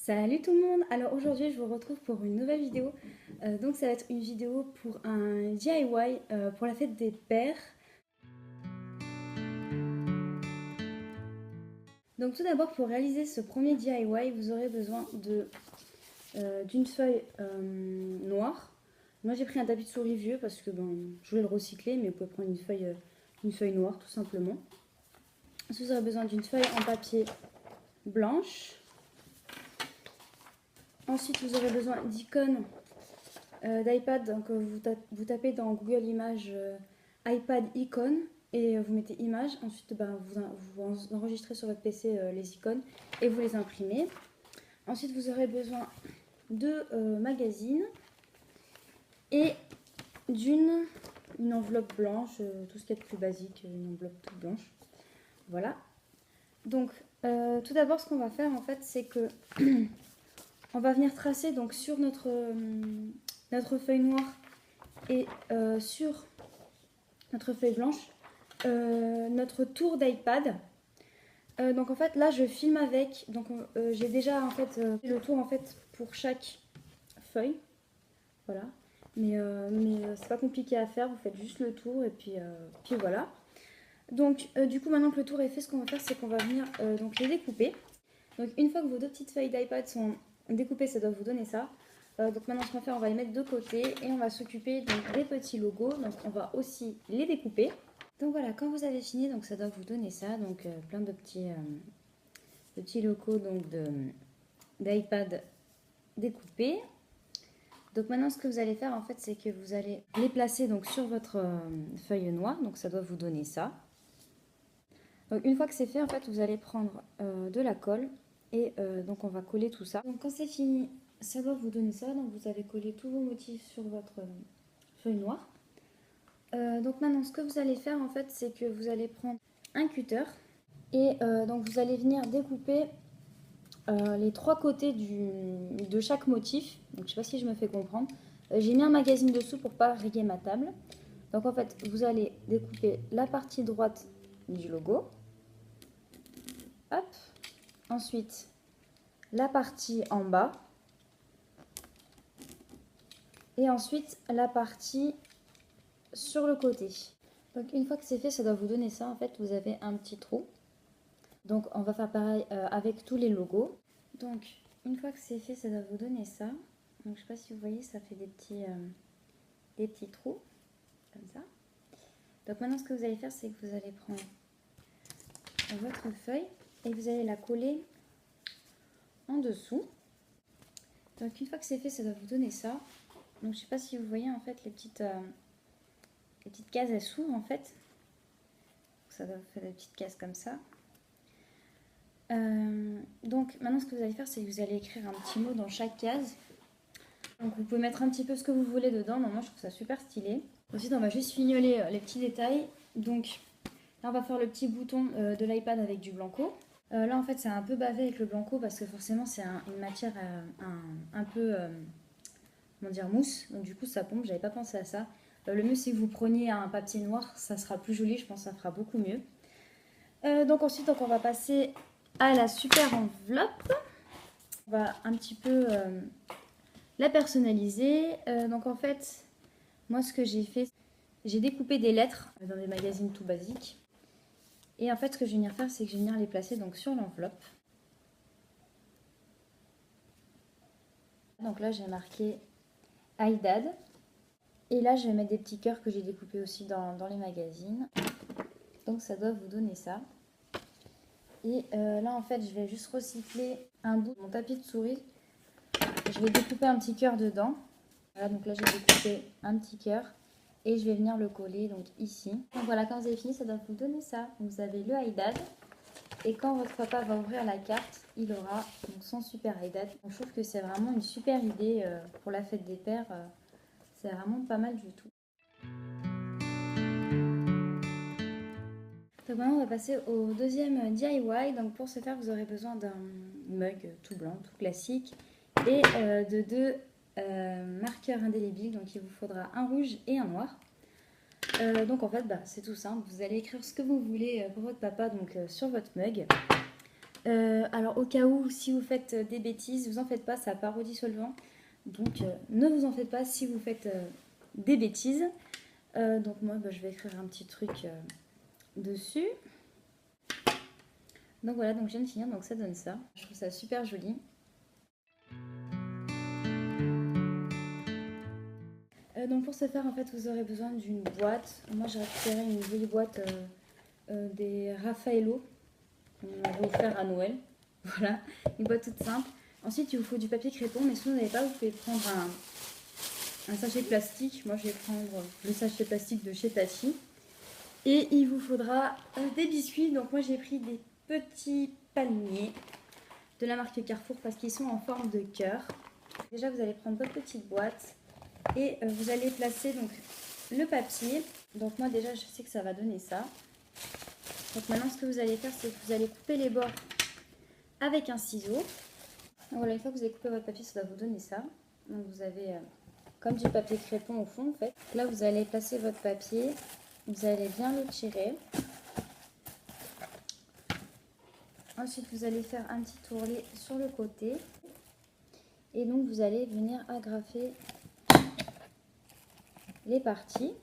Salut tout le monde. Alors aujourd'hui je vous retrouve pour une nouvelle vidéo. Donc ça va être une vidéo pour un DIY pour la fête des pères. Donc tout d'abord pour réaliser ce premier DIY vous aurez besoin d'une feuille noire. Moi j'ai pris un tapis de souris vieux parce que je voulais le recycler, mais vous pouvez prendre une feuille noire tout simplement. Ensuite vous aurez besoin d'une feuille en papier blanche. Ensuite vous aurez besoin d'icônes d'iPad. Donc vous tapez dans Google Images iPad icône et vous mettez image. Ensuite vous enregistrez sur votre PC les icônes et vous les imprimez. Ensuite vous aurez besoin de magazines et d'une enveloppe blanche, tout ce qui est de plus basique, une enveloppe toute blanche. Voilà. Donc tout d'abord ce qu'on va faire en fait c'est que on va venir tracer donc sur notre feuille noire et sur notre feuille blanche notre tour d'iPad. Donc en fait là je filme avec, donc j'ai déjà en fait le tour en fait pour chaque feuille, voilà, mais c'est pas compliqué à faire, vous faites juste le tour et puis voilà. Donc du coup maintenant que le tour est fait, ce qu'on va faire c'est qu'on va venir donc les découper. Donc une fois que vos deux petites feuilles d'iPad sont découpées, ça doit vous donner ça. Donc maintenant ce qu'on va faire, on va les mettre de côté et on va s'occuper donc des petits logos. Donc on va aussi les découper. Donc voilà, quand vous avez fini, donc ça doit vous donner ça. Donc plein de petits logos donc d'iPad découpés. Donc maintenant ce que vous allez faire en fait, c'est que vous allez les placer donc sur votre feuille noire. Donc ça doit vous donner ça. Donc une fois que c'est fait, en fait, vous allez prendre de la colle et donc on va coller tout ça. Donc quand c'est fini, ça doit vous donner ça. Donc vous allez coller tous vos motifs sur votre feuille noire. Donc maintenant, ce que vous allez faire en fait, c'est que vous allez prendre un cutter et donc vous allez venir découper les trois côtés de chaque motif. Donc je sais pas si je me fais comprendre. J'ai mis un magazine dessous pour pas rayer ma table. Donc en fait, vous allez découper la partie droite du logo. Hop. Ensuite, la partie en bas. Et ensuite, la partie sur le côté. Donc une fois que c'est fait, ça doit vous donner ça. En fait, vous avez un petit trou. Donc on va faire pareil avec tous les logos. Donc une fois que c'est fait, ça doit vous donner ça. Donc je sais pas si vous voyez, ça fait des petits trous. Comme ça. Donc maintenant, ce que vous allez faire, c'est que vous allez prendre votre feuille et vous allez la coller en dessous. Donc une fois que c'est fait, ça doit vous donner ça. Donc je sais pas si vous voyez en fait les petites cases, elles s'ouvrent en fait. Ça doit faire des petites cases comme ça. Donc maintenant ce que vous allez faire, c'est que vous allez écrire un petit mot dans chaque case. Donc vous pouvez mettre un petit peu ce que vous voulez dedans. Moi je trouve ça super stylé. Ensuite on va juste fignoler les petits détails. Donc là on va faire le petit bouton de l'iPad avec du blanco. Là en fait c'est un peu bavé avec le blanco parce que forcément c'est une matière un peu comment dire, mousse. Donc du coup ça pompe, j'avais pas pensé à ça. Le mieux c'est que vous preniez un papier noir, ça sera plus joli, je pense que ça fera beaucoup mieux. Donc ensuite on va passer à la super enveloppe. On va un petit peu la personnaliser. Donc en fait, moi ce que j'ai fait, j'ai découpé des lettres dans des magazines tout basiques. Et en fait ce que je vais venir faire, c'est que je vais venir les placer donc sur l'enveloppe. Donc là j'ai marqué iDad. Et là je vais mettre des petits cœurs que j'ai découpés aussi dans les magazines. Donc ça doit vous donner ça. Et là en fait je vais juste recycler un bout de mon tapis de souris. Je vais découper un petit cœur dedans. Voilà, donc là j'ai découpé un petit cœur et je vais venir le coller donc ici. Donc voilà, quand vous avez fini, ça doit vous donner ça. Donc, vous avez le iDad et quand votre papa va ouvrir la carte, il aura donc son super iDad. Donc, je trouve que c'est vraiment une super idée pour la fête des pères. C'est vraiment pas mal du tout. Donc maintenant on va passer au deuxième DIY. Donc pour ce faire, vous aurez besoin d'un mug tout blanc, tout classique et de deux marqueurs indélébiles. Donc il vous faudra un rouge et un noir. Donc en fait c'est tout simple, vous allez écrire ce que vous voulez pour votre papa donc sur votre mug. Alors au cas où, si vous faites des bêtises, vous en faites pas, ça parodie solvant. Donc ne vous en faites pas si vous faites des bêtises. Donc moi je vais écrire un petit truc dessus. Donc voilà, donc je viens de finir, donc ça donne ça. Je trouve ça super joli. Donc pour ce faire, en fait, vous aurez besoin d'une boîte. Moi j'ai récupéré une vieille boîte des Raffaello. On m'avait offert à Noël. Voilà, une boîte toute simple. Ensuite, il vous faut du papier crépon, mais si vous n'avez pas, vous pouvez prendre un sachet plastique. Moi je vais prendre le sachet plastique de chez Tati. Et il vous faudra des biscuits. Donc moi j'ai pris des petits palmiers de la marque Carrefour parce qu'ils sont en forme de cœur. Déjà vous allez prendre votre petite boîte et vous allez placer donc le papier. Donc moi déjà je sais que ça va donner ça. Donc maintenant ce que vous allez faire, c'est que vous allez couper les bords avec un ciseau. Donc voilà, une fois que vous avez coupé votre papier, ça va vous donner ça. Donc vous avez comme du papier crépon au fond en fait. Là vous allez placer votre papier, vous allez bien le tirer. Ensuite, vous allez faire un petit tourlet sur le côté. Et donc, vous allez venir agrafer les parties.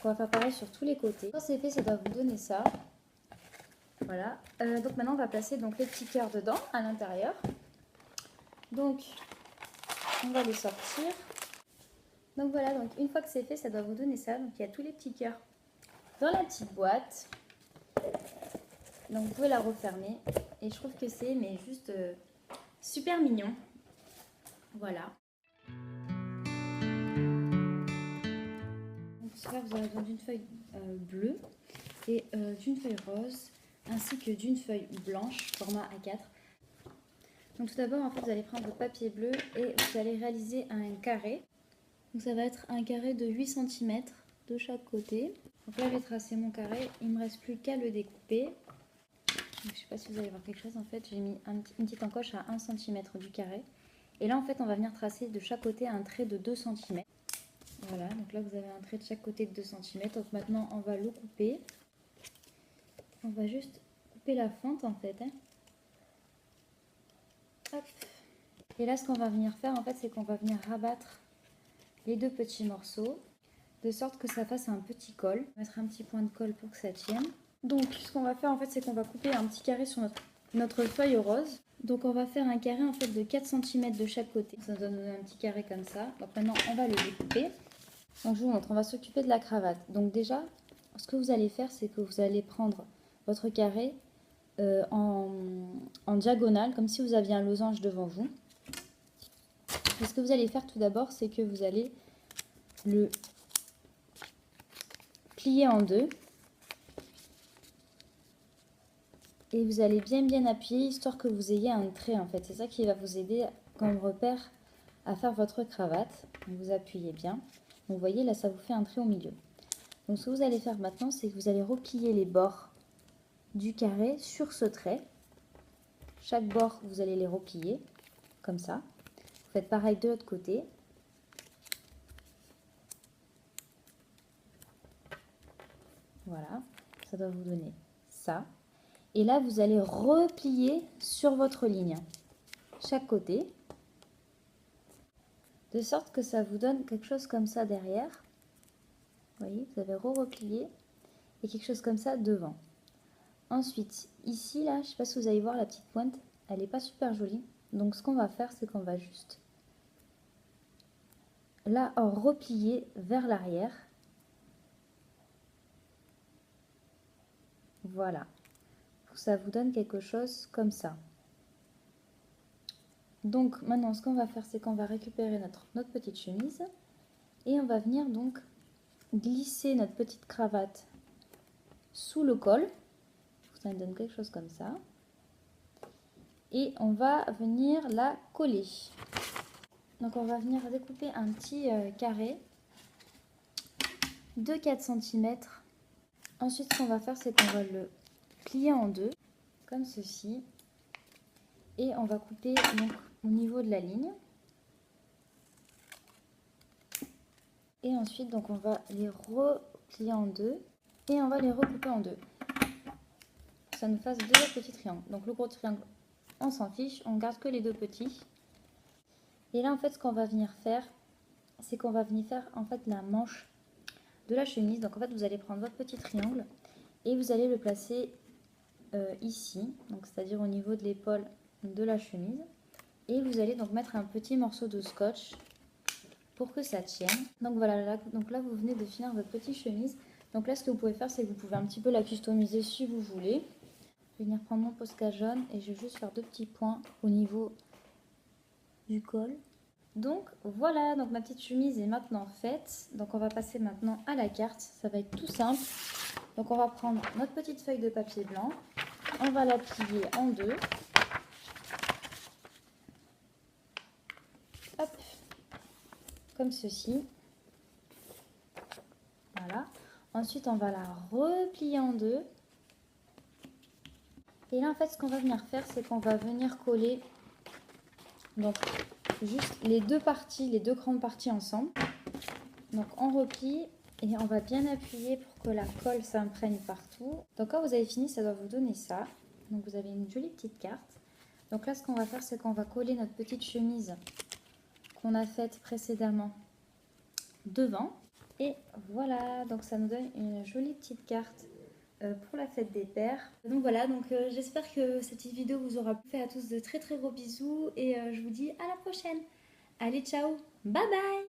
On va faire pareil sur tous les côtés. Quand c'est fait, ça doit vous donner ça. Voilà. Donc maintenant, on va placer donc, les petits cœurs dedans, à l'intérieur. Donc, on va les sortir. Donc voilà, donc une fois que c'est fait, ça doit vous donner ça. Donc, il y a tous les petits cœurs dans la petite boîte. Donc, vous pouvez la refermer. Et je trouve que c'est mais juste super mignon. Voilà. Pour ce faire, vous aurez besoin d'une feuille bleue et d'une feuille rose, ainsi que d'une feuille blanche, format A4. Donc tout d'abord, en fait, vous allez prendre votre papier bleu et vous allez réaliser un carré. Donc ça va être un carré de 8 cm de chaque côté. Donc là, j'ai tracé mon carré, il ne me reste plus qu'à le découper. Donc, je ne sais pas si vous allez voir quelque chose, en fait, j'ai mis une petite encoche à 1 cm du carré. Et là, en fait, on va venir tracer de chaque côté un trait de 2 cm. Voilà, donc là vous avez un trait de chaque côté de 2 cm. Donc maintenant on va le couper. On va juste couper la fente en fait. Hop. Et là ce qu'on va venir faire en fait, c'est qu'on va venir rabattre les deux petits morceaux de sorte que ça fasse un petit col. On va mettre un petit point de colle pour que ça tienne. Donc ce qu'on va faire en fait, c'est qu'on va couper un petit carré sur notre feuille rose. Donc on va faire un carré en fait de 4 cm de chaque côté. Ça donne un petit carré comme ça. Donc maintenant on va le découper. Donc je vous montre, on va s'occuper de la cravate. Donc déjà, ce que vous allez faire, c'est que vous allez prendre votre carré en diagonale, comme si vous aviez un losange devant vous. Et ce que vous allez faire tout d'abord, c'est que vous allez le plier en deux. Et vous allez bien appuyer, histoire que vous ayez un trait en fait. C'est ça qui va vous aider comme repère à faire votre cravate. Donc vous appuyez bien. Donc vous voyez, là ça vous fait un trait au milieu. Donc ce que vous allez faire maintenant, c'est que vous allez replier les bords du carré sur ce trait. Chaque bord, vous allez les replier comme ça. Vous faites pareil de l'autre côté. Voilà, ça doit vous donner ça. Et là, vous allez replier sur votre ligne, chaque côté, de sorte que ça vous donne quelque chose comme ça derrière. Vous voyez, vous avez replié et quelque chose comme ça devant. Ensuite, ici, là, je ne sais pas si vous allez voir la petite pointe, elle n'est pas super jolie. Donc, ce qu'on va faire, c'est qu'on va juste là replier vers l'arrière. Voilà. Pour que ça vous donne quelque chose comme ça. Donc, maintenant, ce qu'on va faire, c'est qu'on va récupérer notre petite chemise et on va venir donc glisser notre petite cravate sous le col. Ça donne quelque chose comme ça. Et on va venir la coller. Donc on va venir découper un petit carré de 4 cm. Ensuite, ce qu'on va faire, c'est qu'on va le plier en deux, comme ceci. Et on va couper donc, au niveau de la ligne. Et ensuite, donc, on va les replier en deux et on va les recouper en deux. ça nous fasse deux petits triangles. Donc le gros triangle, on s'en fiche, on garde que les deux petits. Et là en fait ce qu'on va venir faire, c'est qu'on va venir faire en fait la manche de la chemise. Donc en fait vous allez prendre votre petit triangle et vous allez le placer ici, donc c'est-à-dire au niveau de l'épaule de la chemise. Et vous allez donc mettre un petit morceau de scotch pour que ça tienne. Donc voilà, donc là vous venez de finir votre petite chemise. Donc là ce que vous pouvez faire, c'est que vous pouvez un petit peu la customiser si vous voulez. Je vais venir prendre mon Posca jaune et je vais juste faire deux petits points au niveau du col. Donc voilà, donc ma petite chemise est maintenant faite. Donc on va passer maintenant à la carte. Ça va être tout simple. Donc on va prendre notre petite feuille de papier blanc. On va la plier en deux. Hop, comme ceci. Voilà. Ensuite, on va la replier en deux. Et là, en fait, ce qu'on va venir faire, c'est qu'on va venir coller donc juste les deux parties, les deux grandes parties ensemble. Donc, on replie et on va bien appuyer pour que la colle s'imprègne partout. Donc, quand vous avez fini, ça doit vous donner ça. Donc, vous avez une jolie petite carte. Donc là, ce qu'on va faire, c'est qu'on va coller notre petite chemise qu'on a faite précédemment devant. Et voilà, donc ça nous donne une jolie petite carte pour la fête des pères. Donc voilà, donc j'espère que cette petite vidéo vous aura fait à tous de très très gros bisous et je vous dis à la prochaine. Allez, ciao, bye bye.